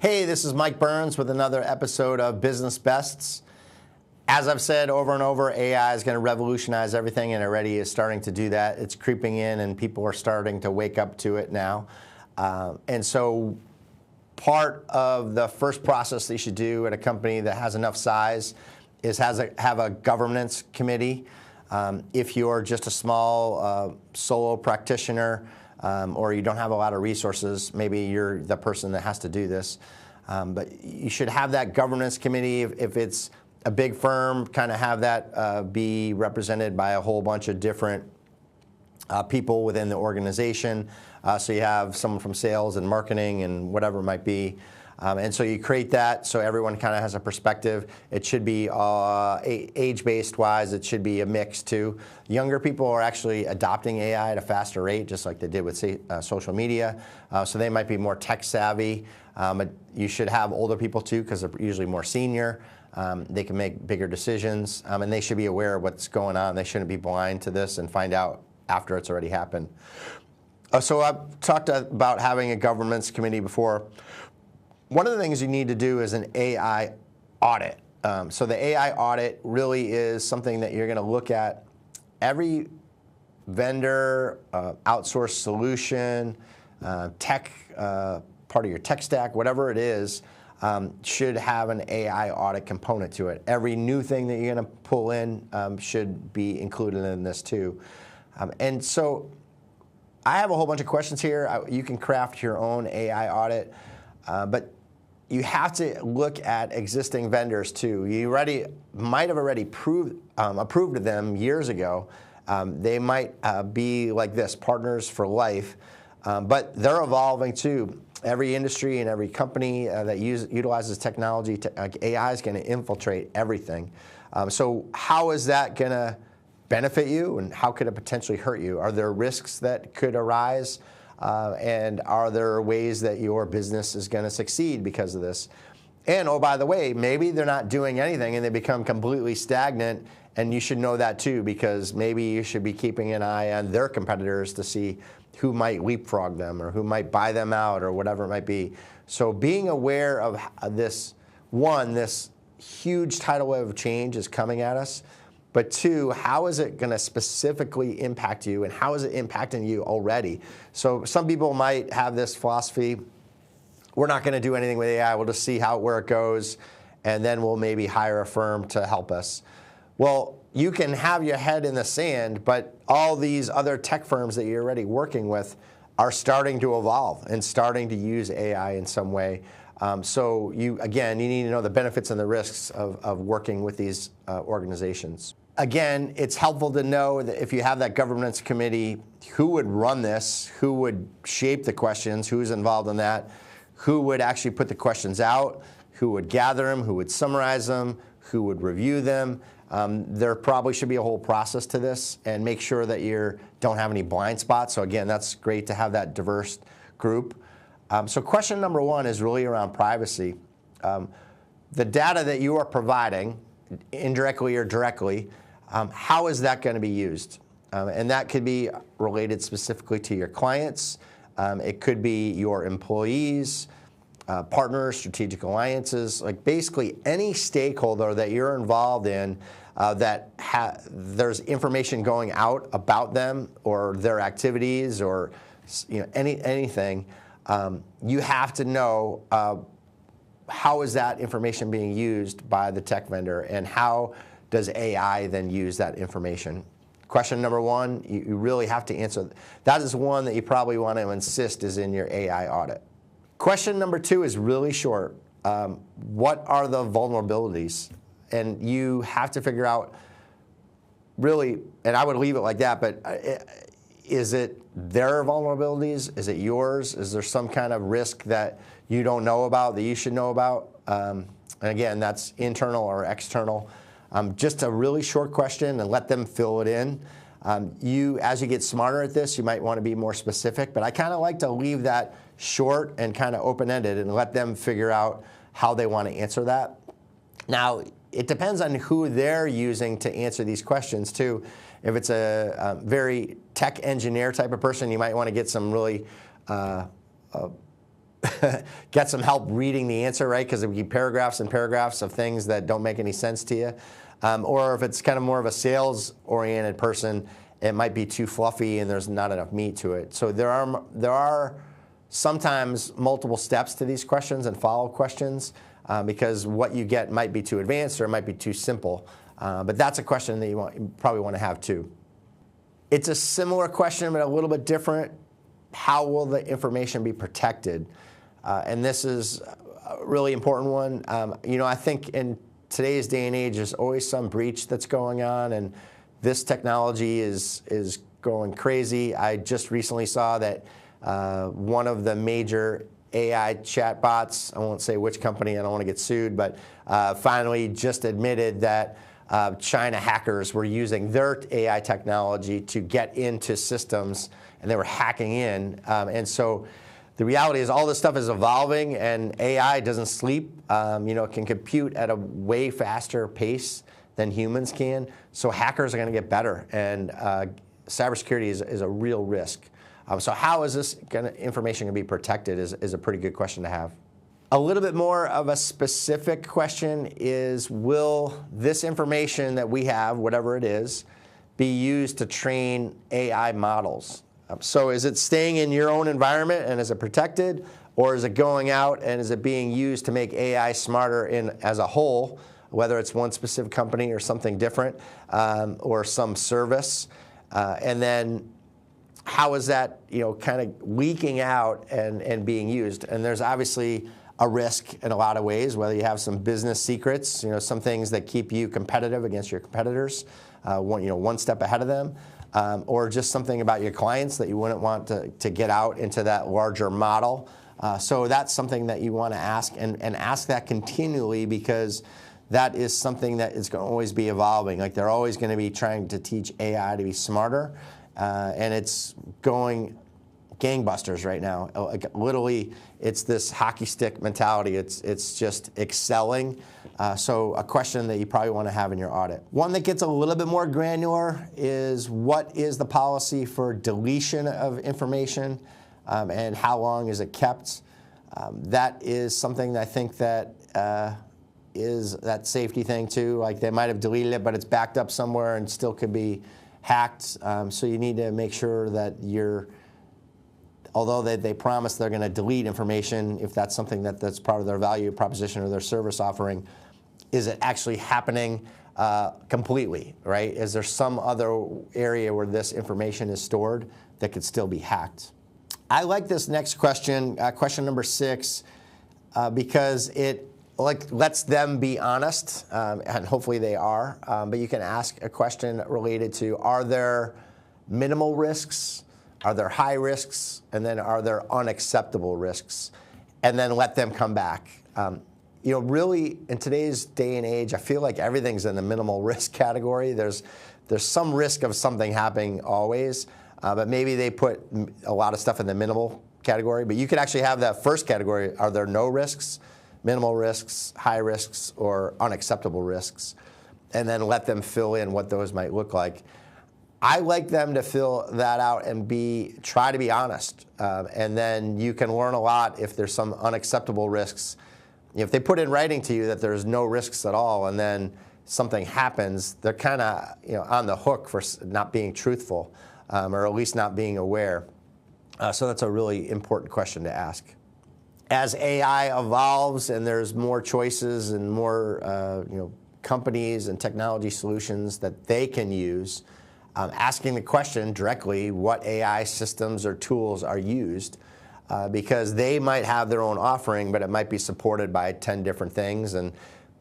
Hey, this is Mike Byrnes with another episode of Business Bests. As I've said over and over, AI is going to revolutionize everything, and it already is starting to do that. It's creeping in, and people are starting to wake up to it now. And so part of the first process that you should do at a company that has enough size is have a governance committee. If you're just a small solo practitioner, or you don't have a lot of resources, maybe you're the person that has to do this. But you should have that governance committee. If it's a big firm, kind of have that be represented by a whole bunch of different people within the organization. So you have someone from sales and marketing and whatever it might be. And so you create that so everyone kind of has a perspective. It should be age-based wise, it should be a mix too. Younger people are actually adopting AI at a faster rate, just like they did with social media. So they might be more tech savvy. But you should have older people too, because they're usually more senior. They can make bigger decisions, and they should be aware of what's going on. They shouldn't be blind to this and find out after it's already happened. So I've talked about having a governance committee before. One of the things you need to do is an AI audit. So the AI audit really is something that you're going to look at every vendor, outsourced solution, tech, part of your tech stack, whatever it is, should have an AI audit component to it. Every new thing that you're going to pull in should be included in this too. And so I have a whole bunch of questions here. You can craft your own AI audit, but you have to look at existing vendors too. You might have already approved of them years ago. They might be like this, partners for life, but they're evolving too. Every industry and every company that utilizes technology, AI is going to infiltrate everything. So how is that going to benefit you, and how could it potentially hurt you? Are there risks that could arise? And are there ways that your business is going to succeed because of this? And oh, by the way, maybe they're not doing anything and they become completely stagnant, and you should know that too, because maybe you should be keeping an eye on their competitors to see who might leapfrog them or who might buy them out or whatever it might be. So being aware of this huge tidal wave of change is coming at us. But two, how is it going to specifically impact you, and how is it impacting you already? So some people might have this philosophy, we're not going to do anything with AI, we'll just see where it goes, and then we'll maybe hire a firm to help us. Well, you can have your head in the sand, but all these other tech firms that you're already working with are starting to evolve and starting to use AI in some way. So you need to know the benefits and the risks of working with these organizations. Again, it's helpful to know that if you have that governance committee, who would run this, who would shape the questions, who's involved in that, who would actually put the questions out, who would gather them, who would summarize them, who would review them. There probably should be a whole process to this, and make sure that you don't have any blind spots. So again, that's great to have that diverse group. So question number one is really around privacy. The data that you are providing, indirectly or directly, how is that going to be used? And that could be related specifically to your clients. It could be your employees, partners, strategic alliances, like basically any stakeholder that you're involved in that there's information going out about them or their activities or anything. You have to know how is that information being used by the tech vendor, and how does AI then use that information? Question number one, you really have to answer. That is one that you probably want to insist is in your AI audit. Question number two is really short. What are the vulnerabilities? And you have to figure out really, and I would leave it like that, but is it their vulnerabilities? Is it yours? Is there some kind of risk that you don't know about that you should know about? And again, that's internal or external. Just a really short question, and let them fill it in. As you get smarter at this, you might want to be more specific, but I kind of like to leave that short and kind of open-ended and let them figure out how they want to answer that. Now, it depends on who they're using to answer these questions too. If it's a very tech engineer type of person, you might want to get some really get some help reading the answer, right? Because it would be paragraphs and paragraphs of things that don't make any sense to you. Or if it's kind of more of a sales-oriented person, it might be too fluffy and there's not enough meat to it. So there are sometimes multiple steps to these questions and follow-up questions because what you get might be too advanced or it might be too simple. But that's a question that you probably want to have too. It's a similar question, but a little bit different. How will the information be protected? And this is a really important one. I think in today's day and age, there's always some breach that's going on, and this technology is going crazy. I just recently saw that one of the major AI chatbots, I won't say which company, I don't want to get sued, but finally just admitted that China hackers were using their AI technology to get into systems, and they were hacking in. And so the reality is all this stuff is evolving, and AI doesn't sleep. It can compute at a way faster pace than humans can. So hackers are going to get better, and cybersecurity is a real risk. So how is this information going to be protected is a pretty good question to have. A little bit more of a specific question is, will this information that we have, whatever it is, be used to train AI models? So is it staying in your own environment and is it protected, or is it going out and is it being used to make AI smarter as a whole, whether it's one specific company or something different, or some service? And then how is that kind of leaking out and being used? And there's obviously a risk in a lot of ways, whether you have some business secrets, some things that keep you competitive against your competitors, one step ahead of them, or just something about your clients that you wouldn't want to get out into that larger model. So that's something that you want to ask, and ask that continually, because that is something that is going to always be evolving. Like, they're always going to be trying to teach AI to be smarter, and it's going gangbusters right now. Like, literally, it's this hockey stick mentality. It's just excelling. So a question that you probably want to have in your audit. One that gets a little bit more granular is, what is the policy for deletion of information, and how long is it kept? That is something that I think that is that safety thing too. Like, they might have deleted it, but it's backed up somewhere and still could be hacked. So you need to make sure that although they promise they're going to delete information, if that's something that's part of their value proposition or their service offering, is it actually happening completely, right? Is there some other area where this information is stored that could still be hacked? I like this next question, question number 6, because it lets them be honest, and hopefully they are. But you can ask a question related to, are there minimal risks? Are there high risks? And then are there unacceptable risks? And then let them come back. Really, in today's day and age, I feel like everything's in the minimal risk category. There's some risk of something happening always, but maybe they put a lot of stuff in the minimal category. But you could actually have that first category. Are there no risks, minimal risks, high risks, or unacceptable risks? And then let them fill in what those might look like. I like them to fill that out and try to be honest. And then you can learn a lot if there's some unacceptable risks. If they put in writing to you that there's no risks at all, and then something happens, they're kind of on the hook for not being truthful, or at least not being aware. So that's a really important question to ask. As AI evolves and there's more choices and more companies and technology solutions that they can use, asking the question directly, what AI systems or tools are used, because they might have their own offering, but it might be supported by 10 different things, and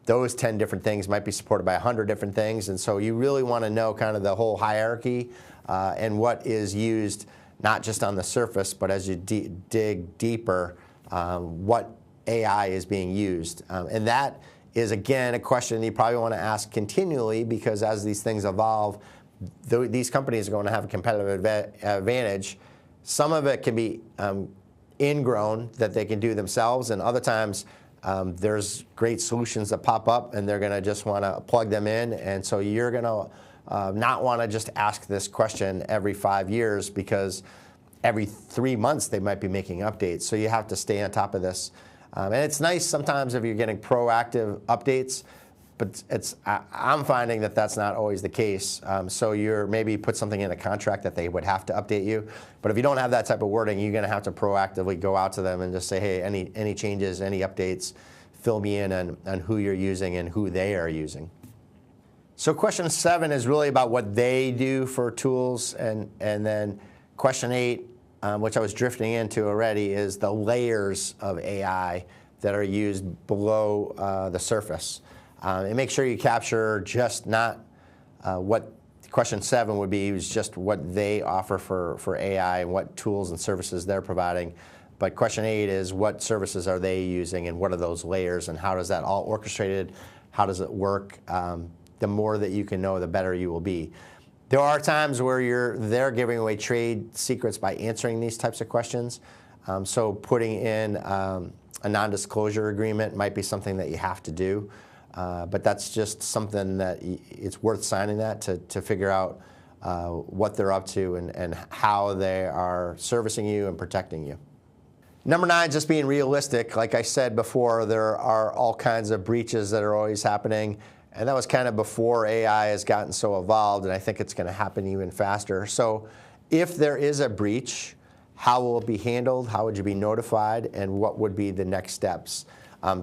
those 10 different things might be supported by 100 different things. And so you really want to know kind of the whole hierarchy and what is used, not just on the surface, but as you dig deeper, what AI is being used. And that is, again, a question you probably want to ask continually, because as these things evolve, these companies are going to have a competitive advantage. Some of it can be ingrown that they can do themselves, and other times there's great solutions that pop up and they're going to just want to plug them in. And so you're going to not want to just ask this question every 5 years, because every 3 months they might be making updates. So you have to stay on top of this. And it's nice sometimes if you're getting proactive updates, but I'm finding that that's not always the case. So you're maybe put something in a contract that they would have to update you. But if you don't have that type of wording, you're going to have to proactively go out to them and just say, hey, any changes, any updates, fill me in on who you're using and who they are using. So question 7 is really about what they do for tools. And then question 8, which I was drifting into already, is the layers of AI that are used below the surface. And make sure you capture just not what question 7 would be, is just what they offer for AI and what tools and services they're providing. But question 8 is what services are they using and what are those layers and how does that all orchestrated? How does it work? The more that you can know, the better you will be. There are times where they're giving away trade secrets by answering these types of questions. So putting in a non-disclosure agreement might be something that you have to do. But that's just something that it's worth signing that to figure out what they're up to and how they are servicing you and protecting you. Number 9, just being realistic. Like I said before, there are all kinds of breaches that are always happening. And that was kind of before AI has gotten so evolved, and I think it's going to happen even faster. So if there is a breach, how will it be handled? How would you be notified? And what would be the next steps?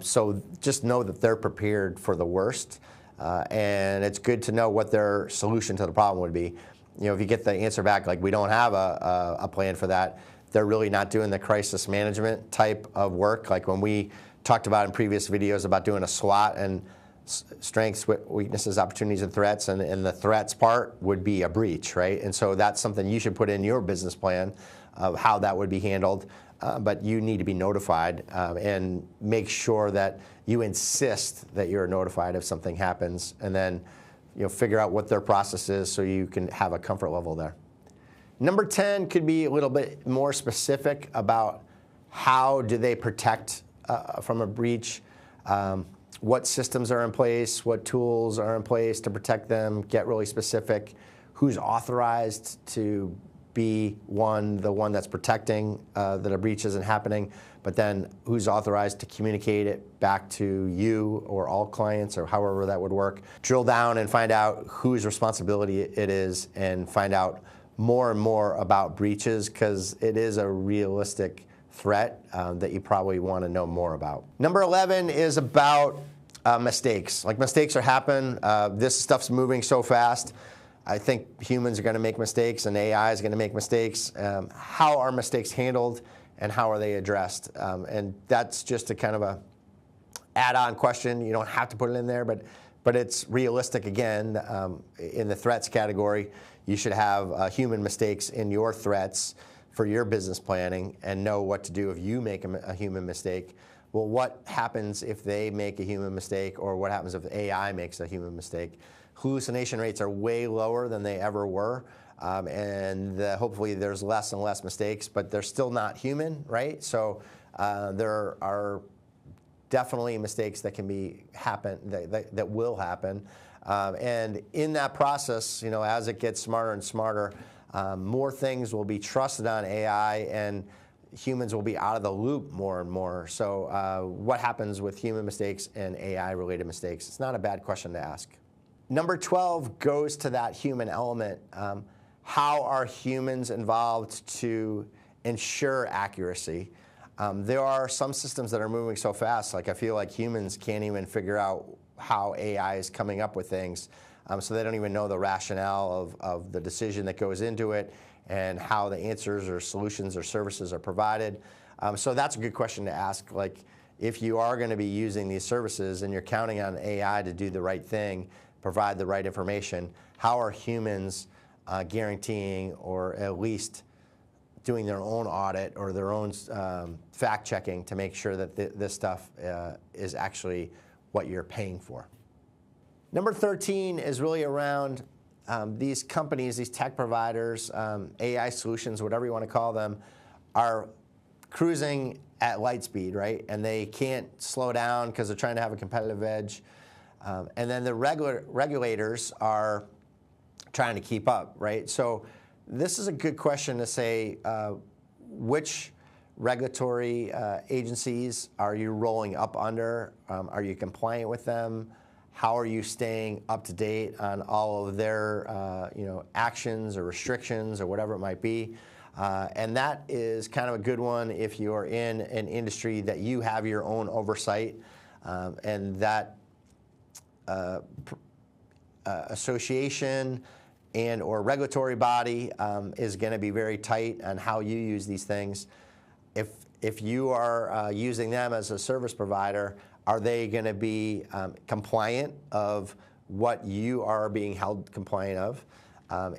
So just know that they're prepared for the worst, and it's good to know what their solution to the problem would be. You know, if you get the answer back like we don't have a plan for that, they're really not doing the crisis management type of work. Like when we talked about in previous videos about doing a SWOT and strengths, weaknesses, opportunities, and threats, and the threats part would be a breach, right? And so that's something you should put in your business plan of how that would be handled. But you need to be notified and make sure that you insist that you're notified if something happens, and then figure out what their process is so you can have a comfort level there. Number 10 could be a little bit more specific about how do they protect from a breach. What systems are in place, what tools are in place to protect them, get really specific. Who's authorized to be the one that's protecting that a breach isn't happening, but then who's authorized to communicate it back to you or all clients or however that would work. Drill down and find out whose responsibility it is and find out more and more about breaches, because it is a realistic threat that you probably want to know more about. Number 11 is about mistakes. Like, mistakes are happening. This stuff's moving so fast. I think humans are going to make mistakes and AI is going to make mistakes. How are mistakes handled and how are they addressed? And that's just a kind of a add-on question. You don't have to put it in there, but it's realistic. Again, in the threats category, you should have human mistakes in your threats for your business planning and know what to do if you make a human mistake. Well, what happens if they make a human mistake, or what happens if AI makes a human mistake? Hallucination rates are way lower than they ever were, and hopefully there's less and less mistakes, but they're still not human, right? So there are definitely mistakes that can that will happen. And in that process, as it gets smarter and smarter, more things will be trusted on AI, and humans will be out of the loop more and more. So what happens with human mistakes and AI-related mistakes? It's not a bad question to ask. Number 12 goes to that human element. How are humans involved to ensure accuracy? There are some systems that are moving so fast, like I feel like humans can't even figure out how AI is coming up with things. So they don't even know the rationale of the decision that goes into it and how the answers or solutions or services are provided. So that's a good question to ask. Like, if you are going to be using these services and you're counting on AI to do the right thing, provide the right information, how are humans guaranteeing or at least doing their own audit or their own fact-checking to make sure that this stuff is actually what you're paying for? Number 13 is really around these companies, these tech providers, AI solutions, whatever you want to call them, are cruising at light speed, right? And they can't slow down because they're trying to have a competitive edge. And then the regulators are trying to keep up, right? So This is a good question to say, which regulatory agencies are you rolling up under? Are you compliant with them? How are you staying up to date on all of their actions or restrictions or whatever it might be? And that is kind of a good one if you're in an industry that you have your own oversight, and that association and or regulatory body is going to be very tight on how you use these things. If you are using them as a service provider, are they going to be compliant of what you are being held compliant of?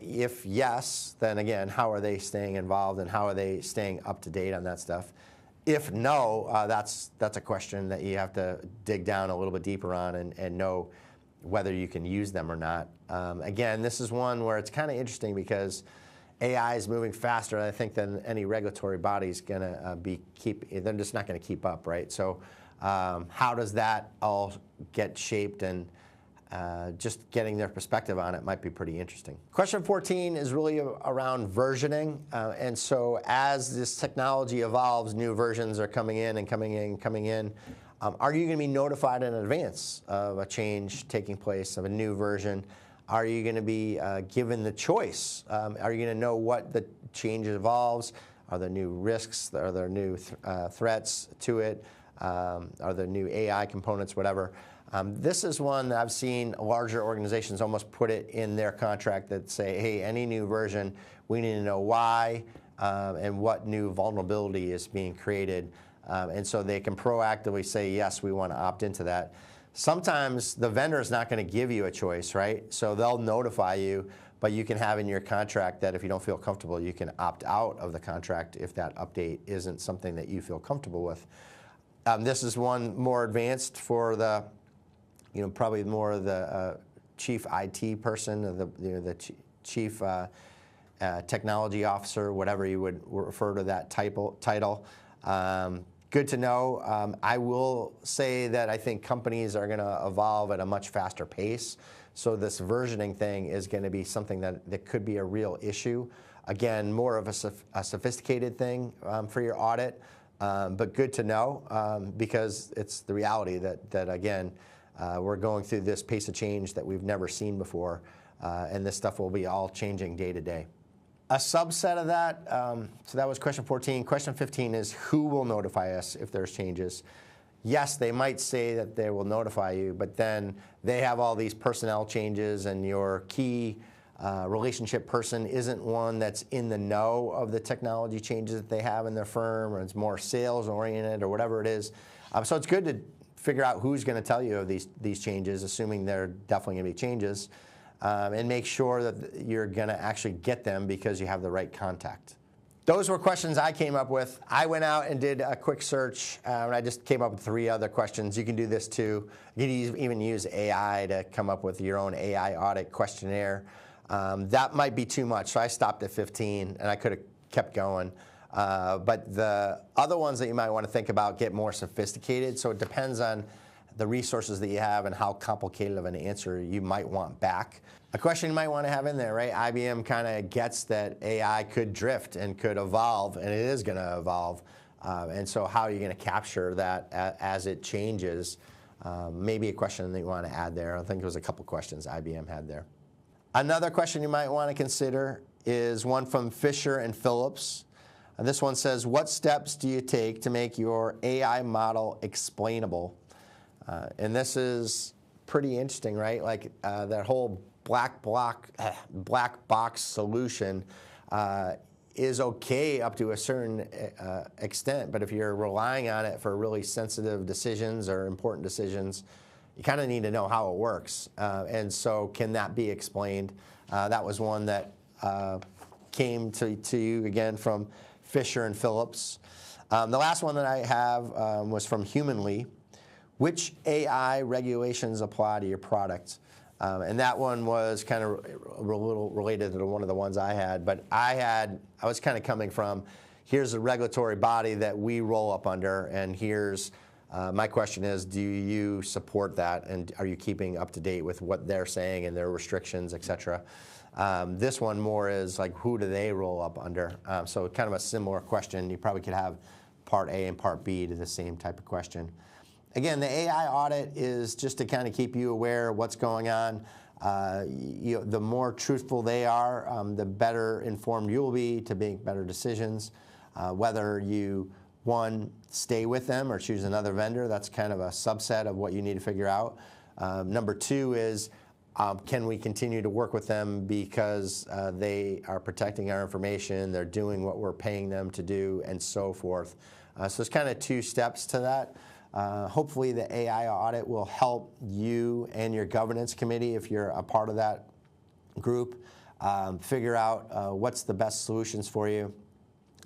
If yes, then again, how are they staying involved and how are they staying up to date on that stuff? If no, that's a question that you have to dig down a little bit deeper on and know whether you can use them or not. Again, this is one where it's kind of interesting because AI is moving faster, I think, than any regulatory body is going to they're just not going to keep up, right? So how does that all get shaped, and just getting their perspective on it might be pretty interesting. Question 14 is really around versioning. And so as this technology evolves, new versions are coming in and coming in and coming in. Are you going to be notified in advance of a change taking place, of a new version? Are you going to be given the choice? Are you going to know what the change involves? Are there new risks? Are there new threats to it? Are there new AI components, whatever? This is one that I've seen larger organizations almost put it in their contract that say, hey, any new version, we need to know why and what new vulnerability is being created. And so they can proactively say, yes, we want to opt into that. Sometimes the vendor is not going to give you a choice, right? So they'll notify you, but you can have in your contract that if you don't feel comfortable, you can opt out of the contract if that update isn't something that you feel comfortable with. This is one more advanced for the, probably more of the chief IT person, or the chief technology officer, whatever you would refer to that title. Good to know. I will say that I think companies are going to evolve at a much faster pace. So this versioning thing is going to be something that could be a real issue. Again, more of a sophisticated thing for your audit, but good to know because it's the reality that again, we're going through this pace of change that we've never seen before, and this stuff will be all changing day to day. A subset of that, so that was question 14. Question 15 is who will notify us if there's changes? Yes, they might say that they will notify you, but then they have all these personnel changes and your key relationship person isn't one that's in the know of the technology changes that they have in their firm, or it's more sales oriented or whatever it is. So it's good to figure out who's going to tell you of these changes, assuming they're definitely going to be changes. And make sure that you're going to actually get them because you have the right contact. Those were questions I came up with. I went out and did a quick search, and I just came up with 3 other questions. You can do this too. You can even use AI to come up with your own AI audit questionnaire. That might be too much, so I stopped at 15, and I could have kept going. But the other ones that you might want to think about get more sophisticated, so it depends on the resources that you have and how complicated of an answer you might want back. A question you might want to have in there, right? IBM kind of gets that AI could drift and could evolve, and it is going to evolve. And so how are you going to capture that as it changes? Maybe a question that you want to add there. I think there was a couple questions IBM had there. Another question you might want to consider is one from Fisher and Phillips. This one says, what steps do you take to make your AI model explainable? And this is pretty interesting, right? Like that whole black box solution is okay up to a certain extent, but if you're relying on it for really sensitive decisions or important decisions, you kind of need to know how it works. And so can that be explained? That was one that came to you again from Fisher and Phillips. The last one that I have was from Humanly. Which AI regulations apply to your product? And that one was kind of a little related to one of the ones I had, but I was kind of coming from, here's a regulatory body that we roll up under, and here's, my question is, do you support that, and are you keeping up to date with what they're saying and their restrictions, et cetera? This one more is like, who do they roll up under? So kind of a similar question. You probably could have part A and part B to the same type of question. Again, the AI audit is just to kind of keep you aware of what's going on. The more truthful they are, the better informed you'll be to make better decisions. Whether you, one, stay with them or choose another vendor, that's kind of a subset of what you need to figure out. Number two is, can we continue to work with them because they are protecting our information, they're doing what we're paying them to do, and so forth. So there's kind of two steps to that. Hopefully the AI audit will help you and your governance committee, if you're a part of that group, figure out what's the best solutions for you.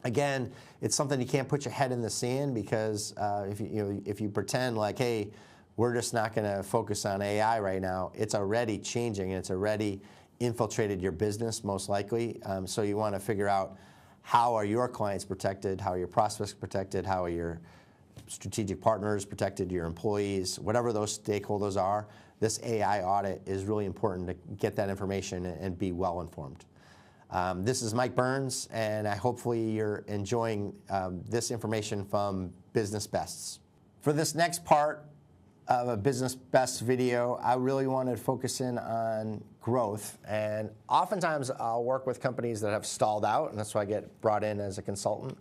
Again, it's something you can't put your head in the sand, because if you pretend like, hey, we're just not going to focus on AI right now, it's already changing and it's already infiltrated your business most likely. So you want to figure out, how are your clients protected, how are your prospects protected, how are your strategic partners protected, your employees, whatever those stakeholders are. This AI audit is really important to get that information and be well informed. This is Mike Byrnes, and hopefully you're enjoying this information from Business Bests. For this next part of a Business Best video, I really wanted to focus in on growth. And oftentimes I'll work with companies that have stalled out, and that's why I get brought in as a consultant.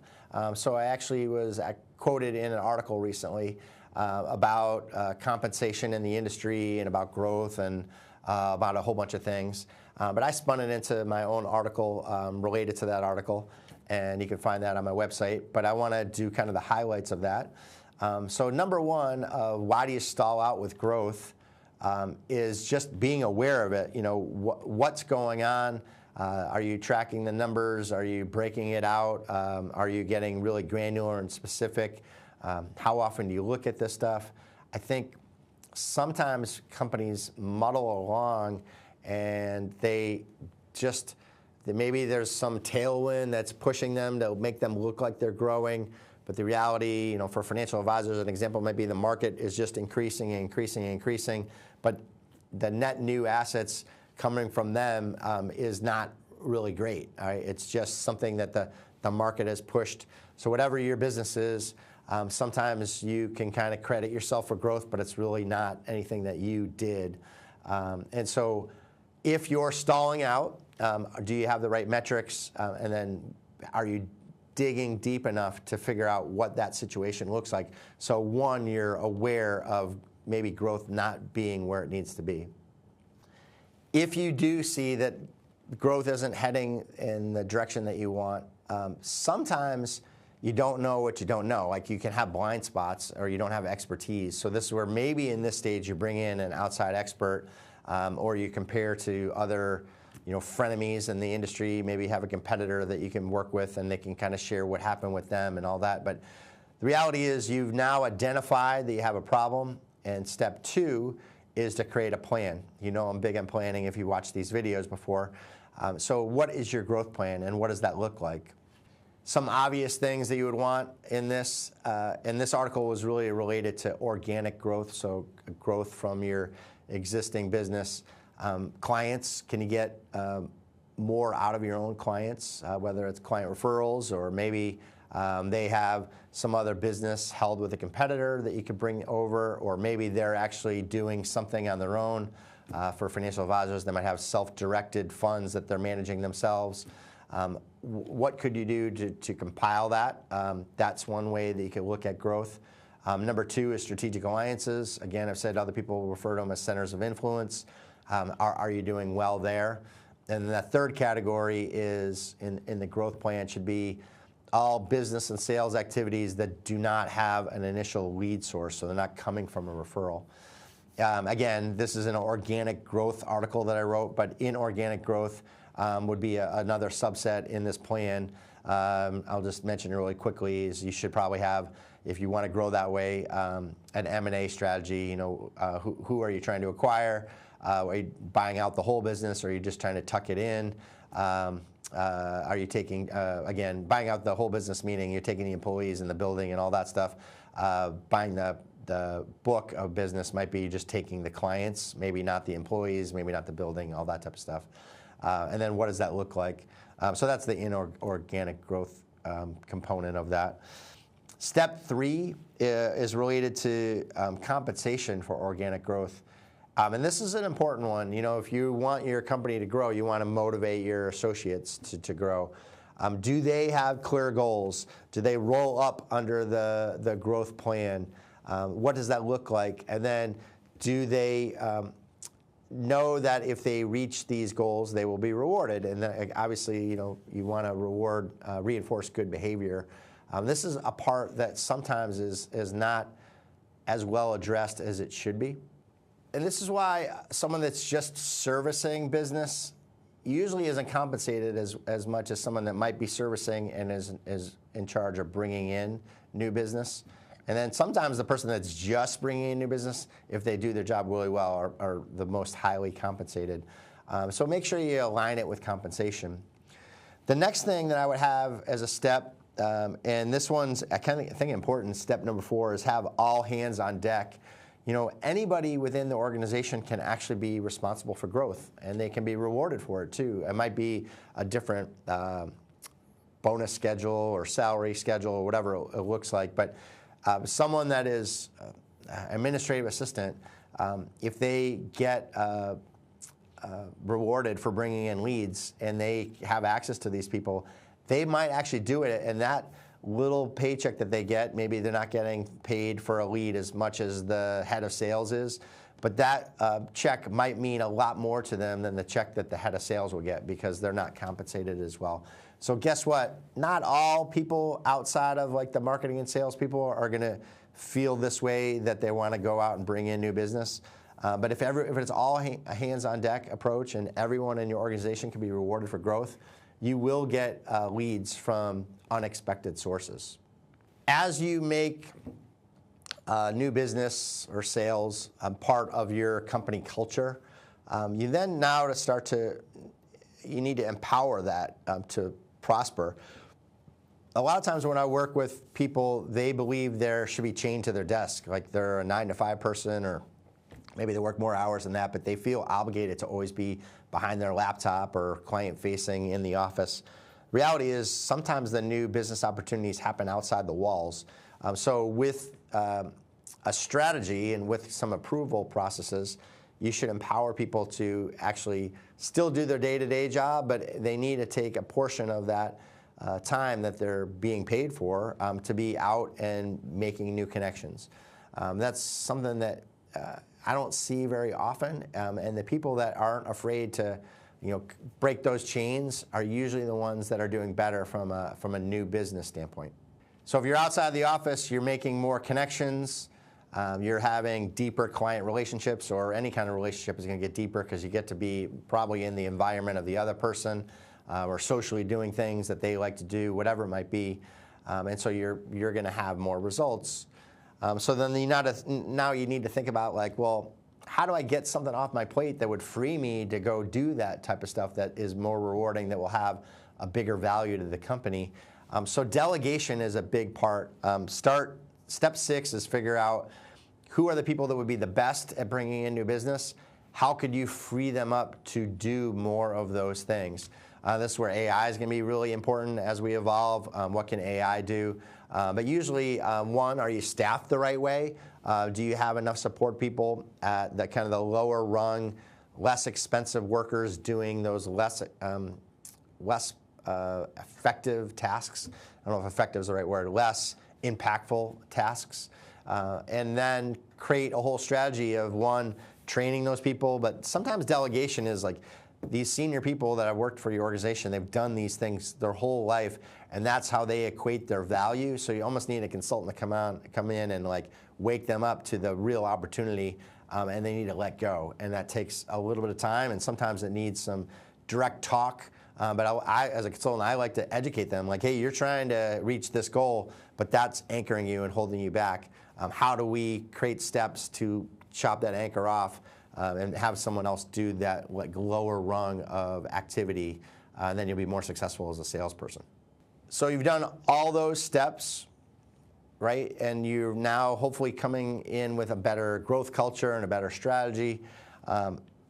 So I actually was quoted in an article recently about compensation in the industry and about growth and about a whole bunch of things. But I spun it into my own article related to that article, and you can find that on my website. But I want to do kind of the highlights of that. So number one, why do you stall out with growth, is just being aware of it. What's going on? Are you tracking the numbers? Are you breaking it out? Are you getting really granular and specific? How often do you look at this stuff? I think sometimes companies muddle along and maybe there's some tailwind that's pushing them to make them look like they're growing. But the reality, for financial advisors, an example might be the market is just increasing and increasing and increasing, but the net new assets coming from them is not really great. All right? It's just something that the market has pushed. So whatever your business is, sometimes you can kind of credit yourself for growth, but it's really not anything that you did. And so if you're stalling out, do you have the right metrics? And then are you digging deep enough to figure out what that situation looks like? So one, you're aware of maybe growth not being where it needs to be. If you do see that growth isn't heading in the direction that you want, sometimes you don't know what you don't know. Like, you can have blind spots or you don't have expertise. So this is where maybe in this stage you bring in an outside expert, or you compare to other frenemies in the industry. Maybe have a competitor that you can work with and they can kind of share what happened with them and all that. But the reality is you've now identified that you have a problem, and step two is to create a plan. I'm big on planning if you watched these videos before. So what is your growth plan and what does that look like? Some obvious things that you would want in this article was really related to organic growth, so growth from your existing business. Clients, can you get more out of your own clients, whether it's client referrals or maybe they have some other business held with a competitor that you could bring over, or maybe they're actually doing something on their own. For financial advisors, they might have self-directed funds that they're managing themselves. What could you do to compile that? That's one way that you could look at growth. Number two is strategic alliances. Again, I've said other people refer to them as centers of influence. Are you doing well there? And the third category is in the growth plan should be all business and sales activities that do not have an initial lead source, so they're not coming from a referral. Again, this is an organic growth article that I wrote, but inorganic growth would be another subset in this plan. I'll just mention really quickly is you should probably have, if you want to grow that way, an M&A strategy. Who are you trying to acquire? Are you buying out the whole business, or are you just trying to tuck it in? Are you taking, again, buying out the whole business, meaning you're taking the employees and the building and all that stuff. Buying the book of business might be just taking the clients, maybe not the employees, maybe not the building, all that type of stuff. And then what does that look like? So that's the inorganic growth component of that. Step 3 is related to compensation for organic growth. And this is an important one. You know, if you want your company to grow, you want to motivate your associates to grow. Do they have clear goals? Do they roll up under the growth plan? What does that look like? And then do they know that if they reach these goals, they will be rewarded? And then obviously, you know, you want to reinforce good behavior. This is a part that sometimes is not as well addressed as it should be. And this is why someone that's just servicing business usually isn't compensated as much as someone that might be servicing and is in charge of bringing in new business. And then sometimes the person that's just bringing in new business, if they do their job really well, are the most highly compensated. So make sure you align it with compensation. The next thing that I would have as a step, and this one's I think important, step number 4 is have all hands on deck. You know, anybody within the organization can actually be responsible for growth, and they can be rewarded for it too. It might be a different bonus schedule or salary schedule or whatever it looks like, but someone that is administrative assistant, if they get rewarded for bringing in leads and they have access to these people, they might actually do it, and that little paycheck that they get, maybe they're not getting paid for a lead as much as the head of sales is, but that check might mean a lot more to them than the check that the head of sales will get because they're not compensated as well. So guess what? Not all people outside of like the marketing and sales people are going to feel this way, that they want to go out and bring in new business. But if it's all a hands-on-deck approach and everyone in your organization can be rewarded for growth, you will get leads from unexpected sources. As you make new business or sales part of your company culture, you then now you need to empower that to prosper. A lot of times when I work with people, they believe they should be chained to their desk, like they're a 9-to-5 person, or maybe they work more hours than that, but they feel obligated to always be behind their laptop or client-facing in the office. Reality is sometimes the new business opportunities happen outside the walls. So with a strategy and with some approval processes, you should empower people to actually still do their day-to-day job, but they need to take a portion of that time that they're being paid for to be out and making new connections. That's something that I don't see very often, and the people that aren't afraid to, break those chains are usually the ones that are doing better from a new business standpoint. So if you're outside the office, you're making more connections, you're having deeper client relationships, or any kind of relationship is going to get deeper because you get to be probably in the environment of the other person, or socially doing things that they like to do, whatever it might be, and so you're going to have more results. So then now you need to think about, like, well, how do I get something off my plate that would free me to go do that type of stuff that is more rewarding, that will have a bigger value to the company? So delegation is a big part. Step 6 is figure out who are the people that would be the best at bringing in new business. How could you free them up to do more of those things? This is where AI is going to be really important as we evolve. What can AI do? But usually, one, are you staffed the right way? Do you have enough support people at the kind of the lower rung, less expensive workers doing those less effective tasks? I don't know if effective is the right word. Less impactful tasks. And then create a whole strategy of, one, training those people, but sometimes delegation is like, these senior people that have worked for your organization, they've done these things their whole life, and that's how they equate their value. So you almost need a consultant to come in and like wake them up to the real opportunity, and they need to let go. And that takes a little bit of time, and sometimes it needs some direct talk. But I, as a consultant, I like to educate them, like, hey, you're trying to reach this goal, but that's anchoring you and holding you back. How do we create steps to chop that anchor off? And have someone else do that, like, lower rung of activity, and then you'll be more successful as a salesperson. So you've done all those steps, right? And you're now hopefully coming in with a better growth culture and a better strategy.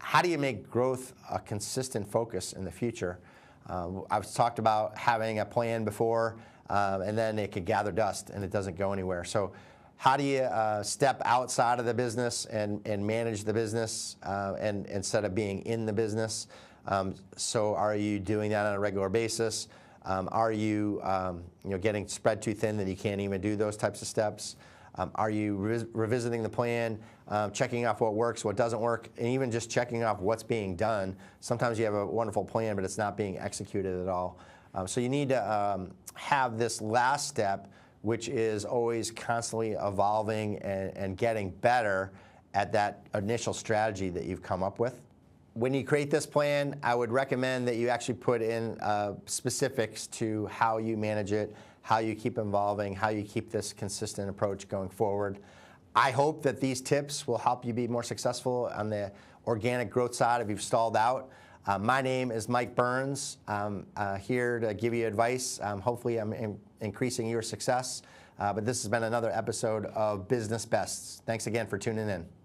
how do you make growth a consistent focus in the future? I've talked about having a plan before, and then it could gather dust and it doesn't go anywhere. So how do you step outside of the business and manage the business and instead of being in the business? So are you doing that on a regular basis? Are you, getting spread too thin that you can't even do those types of steps? Are you revisiting the plan, checking off what works, what doesn't work, and even just checking off what's being done? Sometimes you have a wonderful plan, but it's not being executed at all. So you need to have this last step, which is always constantly evolving and getting better at that initial strategy that you've come up with. When you create this plan, I would recommend that you actually put in specifics to how you manage it, how you keep evolving, how you keep this consistent approach going forward. I hope that these tips will help you be more successful on the organic growth side if you've stalled out. My name is Mike Byrnes. I'm here to give you advice. Hopefully I'm increasing your success. But this has been another episode of Business Bests. Thanks again for tuning in.